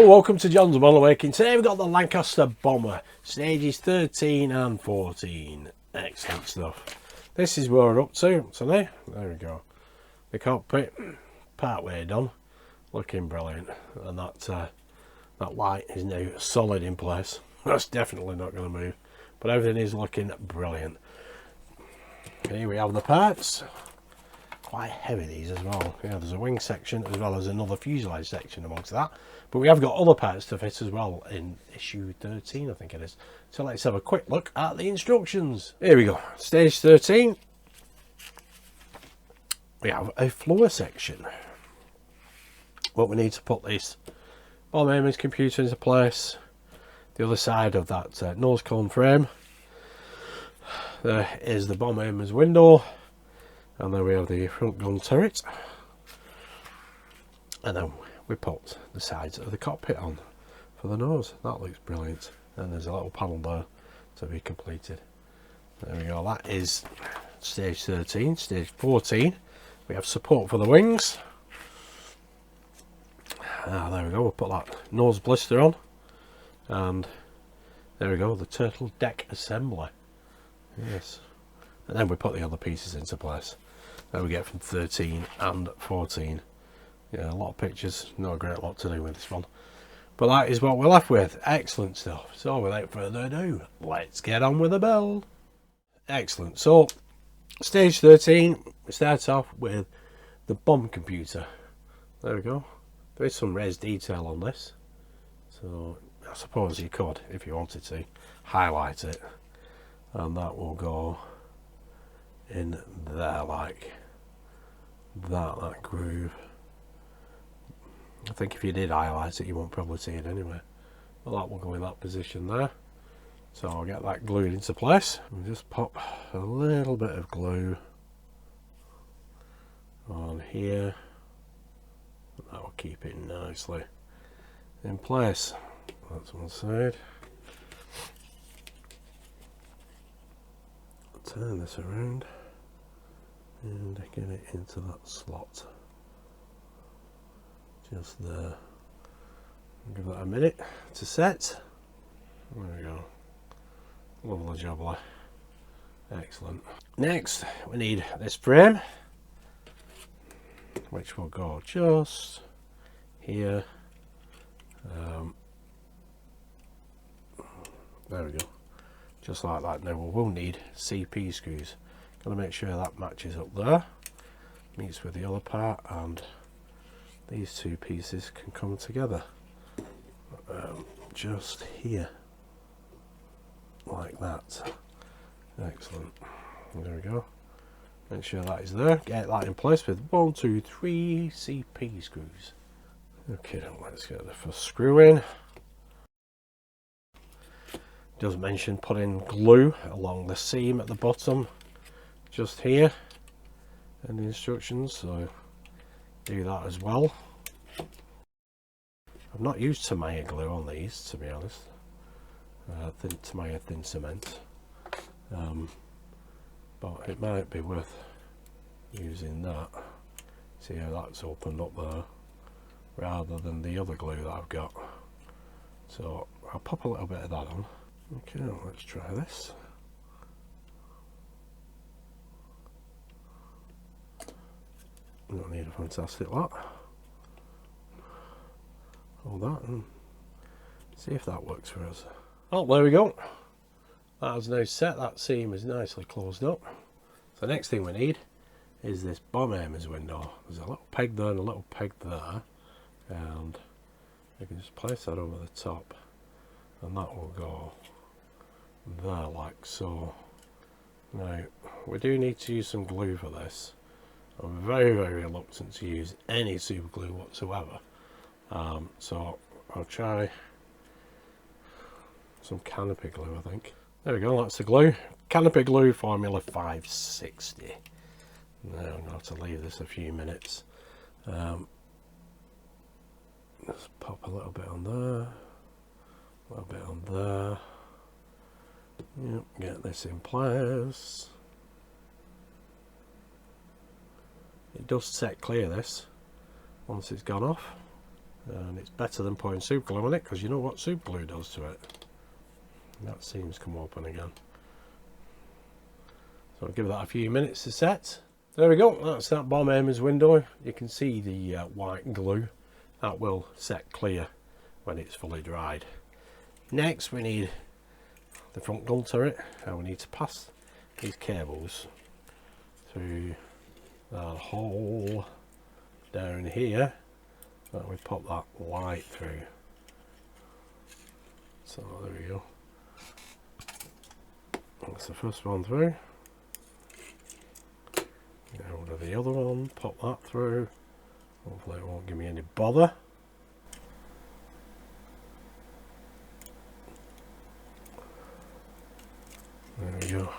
Hello, welcome to John's Model Making. Today we've got the Lancaster Bomber, stages 13 and 14. Excellent stuff. This is where we're up to today. There we go. The cockpit, part way done, looking brilliant. And that light is now solid in place. That's definitely not going to move, but everything is looking brilliant. Here we have the parts. Quite heavy these as well. Yeah, there's a wing section as well as another fuselage section amongst that, but we have got other parts to fit as well in issue 13, I think it is. So let's have a quick look at the instructions. Here we go. Stage 13, we have a floor section. What we need to put this bomb aiming computer into place. The other side of that nose cone frame, there is the bomb aimer's window. And then we have the front gun turret, and then we put the sides of the cockpit on for the nose. That looks brilliant. And there's a little panel there to be completed. There we go. That is stage 13. Stage 14, we have support for the wings. There we go. We'll put that nose blister on, and there we go, the turtle deck assembly. Yes. And then we put the other pieces into place. There we get from 13 and 14. Yeah, a lot of pictures, not a great lot to do with this one, but that is what we're left with. Excellent stuff. So without further ado, let's get on with the build. Excellent. So stage 13, we start off with the bomb computer. There we go. There is some res detail on this, so I suppose you could, if you wanted to, highlight it, and that will go in there like that groove. I think if you did highlight it, you won't probably see it anyway, but that will go in that position there. So I'll get that glued into place and just pop a little bit of glue on here. That will keep it nicely in place. That's one side. Turn this around and get it into that slot just there. Give that a minute to set. There we go. Lovely jubbly. Excellent. Next we need this frame, which will go just here. There we go, just like that. Now we will need CP screws. Got to make sure that matches up there, meets with the other part, and these two pieces can come together just here like that. Excellent. There we go. Make sure that is there. Get that in place with 1, 2, 3 CP screws. Okay, let's get the first screw in. Does mention putting glue along the seam at the bottom just here in the instructions, so do that as well. I've not used Tamiya glue on these, to be honest. Tamiya thin cement, but it might be worth using that. See how that's opened up there rather than the other glue that I've got. So I'll pop a little bit of that on. Okay, let's try this. Don't need a fantastic lot. Hold that and see if that works for us. Oh, there we go. That is now set. That seam is nicely closed up. So the next thing we need is this bomb aimer's window. There's a little peg there and a little peg there, and I can just place that over the top, and that will go there like so. Now we do need to use some glue for this. I'm very reluctant to use any super glue whatsoever, so I'll try some canopy glue. I think there we go. That's the glue. Canopy glue formula 560. Now I'm going to have to leave this a few minutes. Just pop a little bit on there, a little bit on there. Yep, get this in place. It does set clear this once it's gone off. and it's better than putting super glue on it, because you know what super glue does to it. That seam's come open again. So I'll give that a few minutes to set. There we go, that's that bomb aimers window. You can see the white glue. That will set clear when it's fully dried. Next we need the front gun turret, and we need to pass these cables through that hole down here that we pop that light through. So there we go. That's the first one through. Go to the other one, pop that through. Hopefully it won't give me any bother. There we go.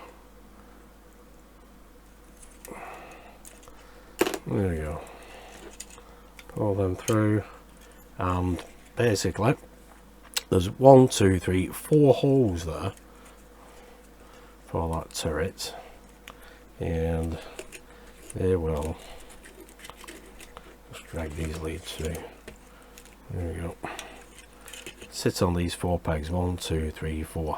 There we go. Pull them through, and basically there's 1, 2, 3, 4 holes there for that turret, and they will just drag these leads through. There we go. Sit on these 4 pegs. 1, 2, 3, 4.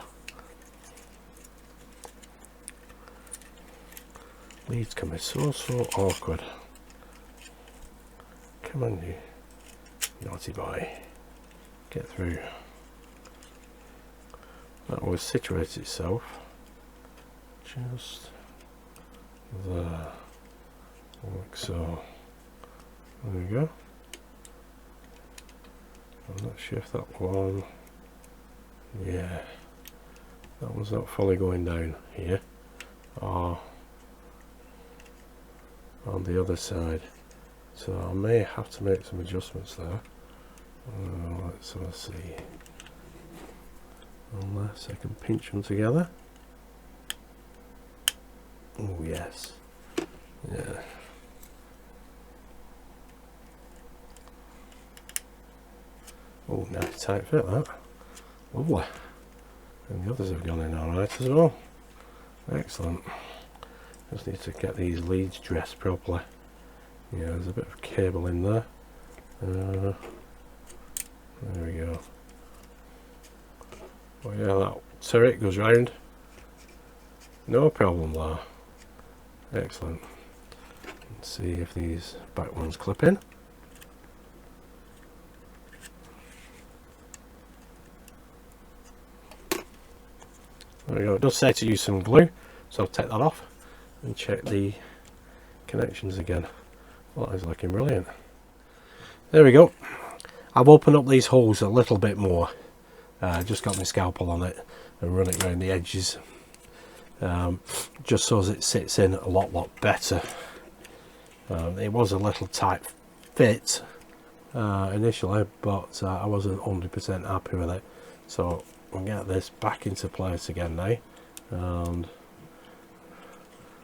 Leads can be so awkward. Come on, you naughty boy. Get through. That will situate itself just there, like so. There we go. And let's shift that one. Yeah, that one's not fully going down here. Or on the other side, so I may have to make some adjustments there. Let's see, unless I can pinch them together. Oh yes, yeah. Oh, nice tight fit that. Lovely. And the others have gone in alright as well. Excellent. Just need to get these leads dressed properly. Yeah, there's a bit of cable in there. There we go. Oh yeah, that turret goes round. No problem there. Excellent. Let's see if these back ones clip in. There we go. It does say to use some glue, so I'll take that off and check the connections again. Well, that is looking brilliant. There we go. I've opened up these holes a little bit more. Just got my scalpel on it and run it around the edges, just so as it sits in a lot better. It was a little tight fit initially, but I wasn't 100% happy with it, so we'll get this back into place again now, and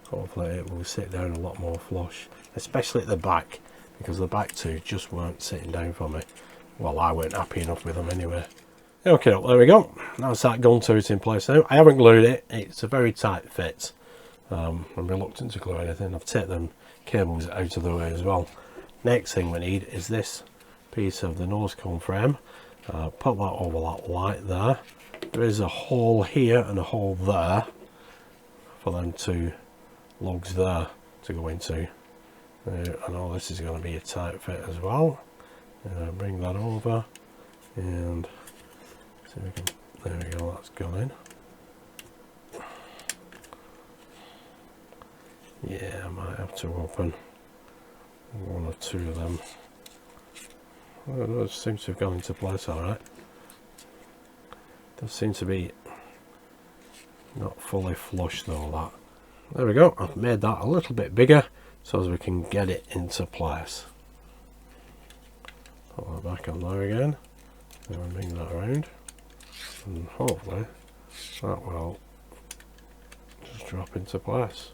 hopefully it will sit down a lot more flush, especially at the back, because the back two just weren't sitting down for me. Well, I weren't happy enough with them anyway. Okay, there we go. That's that gun turret in place now. I haven't glued it. It's a very tight fit. I'm reluctant to glue anything. I've taken them cables out of the way as well. Next thing we need is this piece of the nose cone frame. Put that over that light there. There is a hole here and a hole there for them two lugs there to go into. I know this is going to be a tight fit as well. Bring that over and see if we can. There we go, that's gone in. Yeah, I might have to open one or two of them. Well, those seem to have gone into place alright. Does seem to be not fully flush though, that. There we go, I've made that a little bit bigger so as we can get it into place. Put that back on there again, and bring that around, and hopefully that will just drop into place.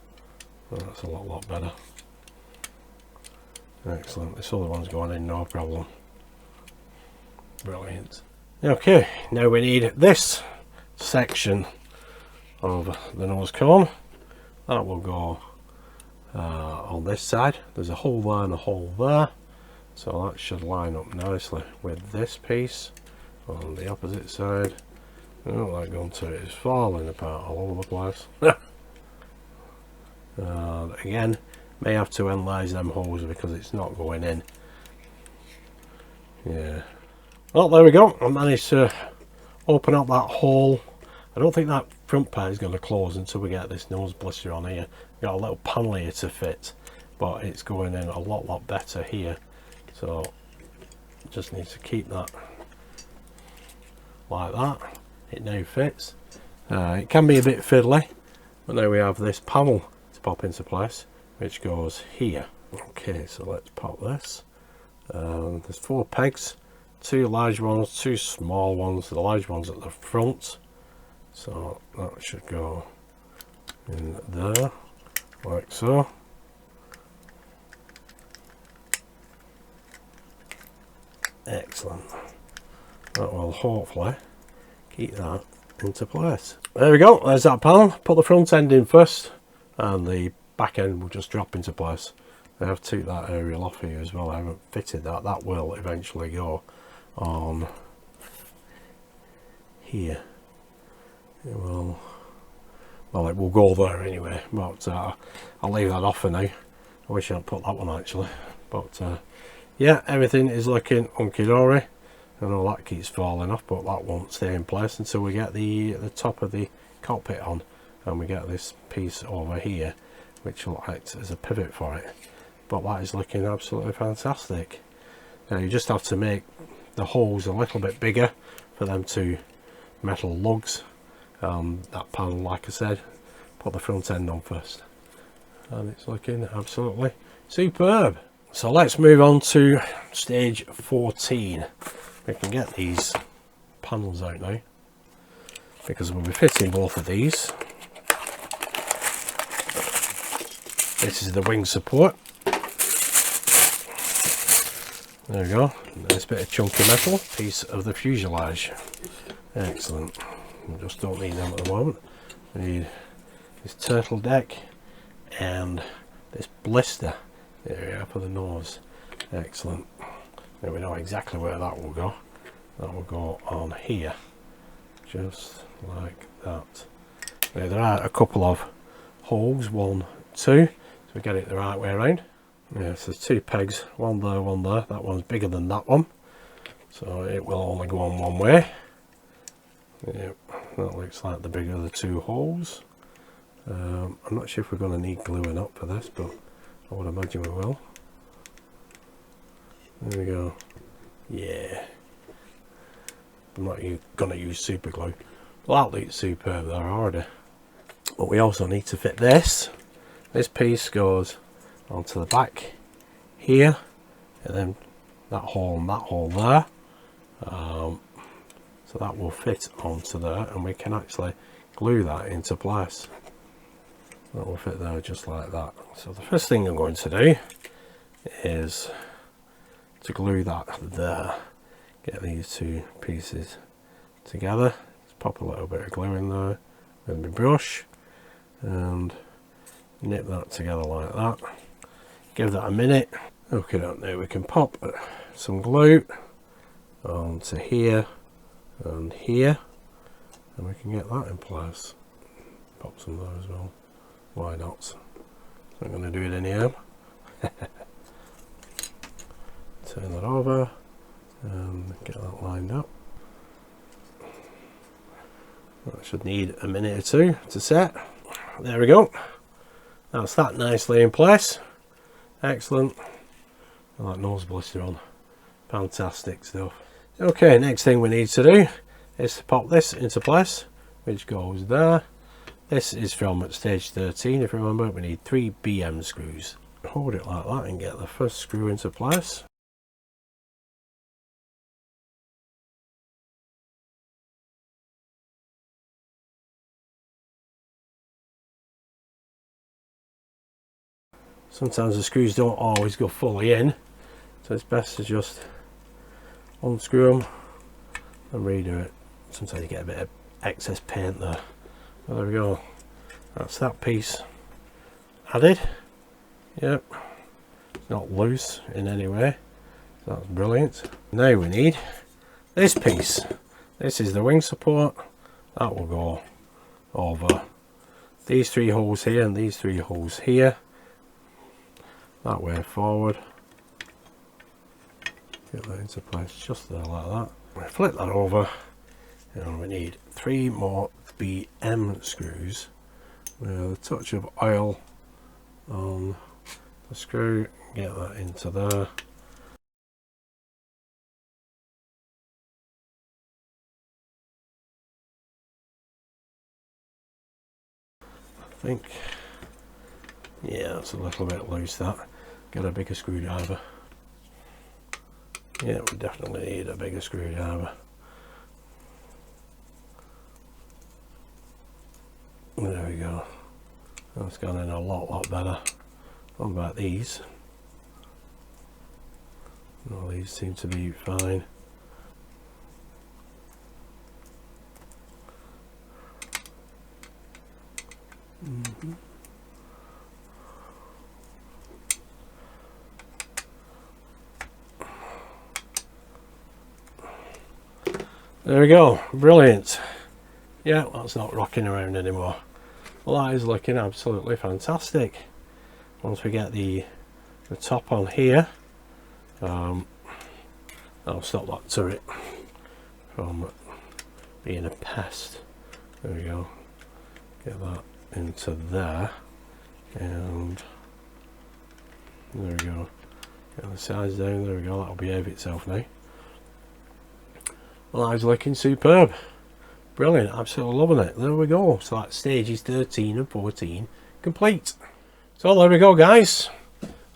Well, that's a lot better. Excellent. This other one's going in no problem. Brilliant. Okay, now we need this section of the nose cone. That will go on this side. There's a hole there and a hole there. So that should line up nicely with this piece on the opposite side. Oh, that gun turret is falling apart all over the place. Again, may have to enlarge them holes because it's not going in. Yeah. Well, there we go. I managed to open up that hole. I don't think that front part is going to close until we get this nose blister on here. We've got a little panel here to fit, but it's going in a lot better here. So just need to keep that like that. It now fits. It can be a bit fiddly, but now we have this panel to pop into place, which goes here. Okay, so let's pop this. There's 4 pegs, 2 large ones, 2 small ones. The large ones at the front, so that should go in there like so. Excellent. That will hopefully keep that into place. There we go, there's that panel. Put the front end in first and the back end will just drop into place. I have took that aerial off here as well. I haven't fitted that. That will eventually go on here. It will, well, it will go there anyway, but I'll leave that off for now. I wish I'd put that one actually, but yeah, everything is looking hunky-dory. I know that keeps falling off, but that won't stay in place until we get the top of the cockpit on and we get this piece over here, which will act as a pivot for it. But that is looking absolutely fantastic. Now you just have to make the holes a little bit bigger for them to metal lugs. That panel, like I said, put the front end on first, and it's looking absolutely superb. So let's move on to stage 14. We can get these panels out now because we'll be fitting both of these. This is the wing support. There we go. Nice bit of chunky metal, piece of the fuselage. Excellent. We just don't need them at the moment. We need this turtle deck and this blister area for the nose. Excellent. Now we know exactly where that will go. That will go on here, just like that. Now there are a couple of holes, 1, 2, so we get it the right way around. Yes, there's 2 pegs, one there, one there. That one's bigger than that one, so it will only go on one way. Yep, that looks like the bigger of the 2 holes. I'm not sure if we're going to need glue or not for this, but I would imagine we will. There we go. Yeah. I'm not going to use super glue. Well, that looks superb there already. But we also need to fit this. This piece goes onto the back here, and then that hole and that hole there. So that will fit onto there, and we can actually glue that into place. That will fit there just like that. So the first thing I'm going to do is to glue that there. Get these 2 pieces together. Just pop a little bit of glue in there with my brush and knit that together like that. Give that a minute. Okay, now we can pop some glue onto here and here, and we can get that in place. Pop some there as well. Why not? I'm going to do it in here. Turn that over and get that lined up. That should need a minute or 2 to set. There we go. That's that nicely in place. Excellent. And that nose blister on. Fantastic stuff. Okay, next thing we need to do is to pop this into place, which goes there. This is from stage 13, if you remember. We need 3 BM screws. Hold it like that and get the first screw into place. Sometimes the screws don't always go fully in, so it's best to just unscrew them and redo it. Sometimes you get a bit of excess paint there. Well, there we go. That's that piece added. Yep, it's not loose in any way. So that's brilliant. Now we need this piece. This is the wing support. That will go over these 3 holes here and these 3 holes here. That way forward. Get that into place just there like that. We flip that over and we need 3 more BM screws with a touch of oil on the screw. Get that into there. I think, yeah, it's a little bit loose, that. Get a bigger screwdriver. Yeah, we definitely need a bigger screwdriver. There we go. That's gone in a lot better. What about these? Well, these seem to be fine. There we go, brilliant. Yeah, that's not rocking around anymore. Well, that is looking absolutely fantastic. Once we get the top on here, I'll stop that turret from being a pest. There we go. Get that into there, and there we go. Get the sides down. There we go. That'll behave itself now. Well, that is looking superb. Brilliant, absolutely loving it. There we go. So that's stages 13 and 14 complete. So there we go, guys.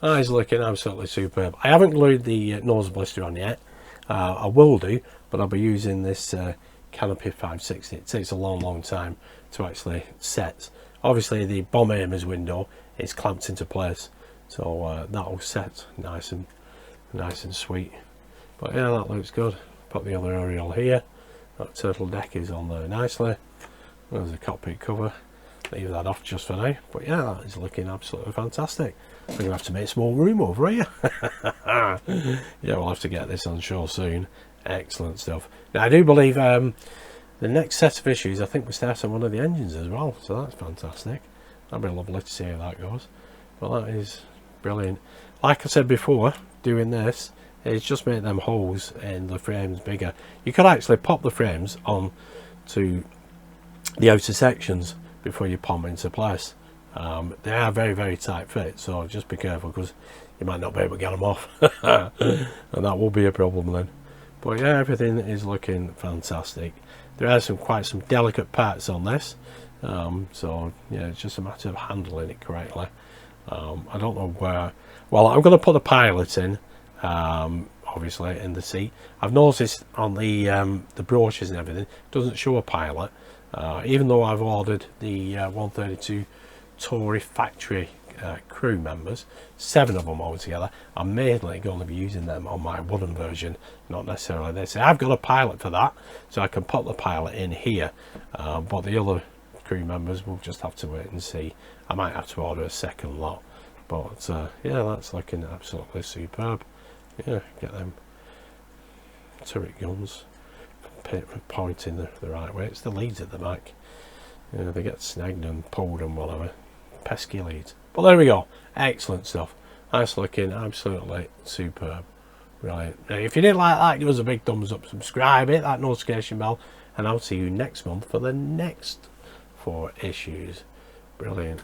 That is looking absolutely superb. I haven't glued the nose blister on yet. I will do, but I'll be using this Canopy 560. It takes a long time to actually set. Obviously the bomb aimer's window is clamped into place, so that'll set nice and sweet. But yeah, that looks good. Put the other aerial here. That turtle deck is on there nicely. There's the cockpit cover. Leave that off just for now. But yeah, that is looking absolutely fantastic. We're going to have to make some more room over here. Yeah, we'll have to get this on shore soon. Excellent stuff. Now, I do believe the next set of issues, I think we start on one of the engines as well. So that's fantastic. That'd be lovely to see how that goes. But that is brilliant. Like I said before, doing this, it's just make them holes in the frames bigger. You could actually pop the frames on to the outer sections before you pop them into place. They are very tight fit, so just be careful because you might not be able to get them off. And that will be a problem then. But yeah, everything is looking fantastic. There are quite some delicate parts on this, so yeah, it's just a matter of handling it correctly. I don't know where. Well, I'm going to put the pilot in, obviously in the seat. I've noticed on the brochures and everything, it doesn't show a pilot, even though I've ordered the 132 Tory factory crew members, 7 of them altogether. I'm mainly going to be using them on my wooden version, not necessarily this. I've got a pilot for that, so I can put the pilot in here, but the other crew members will just have to wait and see. I might have to order a second lot, but yeah, that's looking absolutely superb. Yeah, get them turret guns pointing the right way. It's the leads at the back. You know, they get snagged and pulled and whatever. Pesky leads. But there we go. Excellent stuff. That's looking absolutely superb. Right. Now, if you did like that, give us a big thumbs up, subscribe, hit that notification bell, and I'll see you next month for the next 4 issues. Brilliant.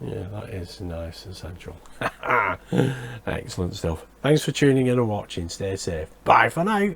Yeah, that is nice and central. Excellent stuff. Thanks for tuning in and watching. Stay safe. Bye for now.